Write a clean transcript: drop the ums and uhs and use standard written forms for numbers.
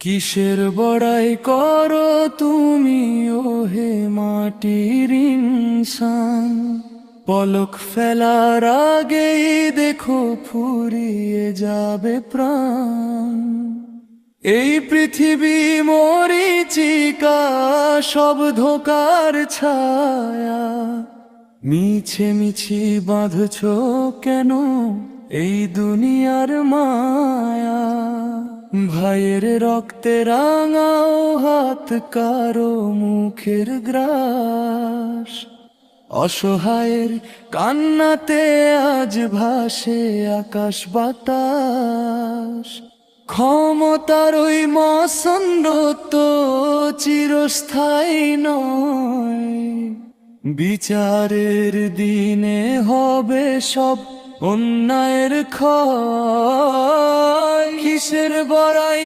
কিসের বড়াই করো তুমি ওহে মাটির ইনসান, পলক ফেলার আগেই দেখো ফুরিয়ে যাবে প্রাণ। এই পৃথিবী মরীচিকা, সব ধোকার ছায়া, মিছে মিছি বাঁধছ কেন এই দুনিয়ার মায়া। ভাইয়ের রক্তে রাঙাও হাত, কারো মুখের গ্রাস, অসহায়ের কান্নাতে আজ ভাসে আকাশ বাতাস। ক্ষমতার ওই মসন্দত্ব চিরস্থায়ী নয়, বিচারের দিনে হবে সব অন্যায়ের ক্ষয়। কিসের বড়াই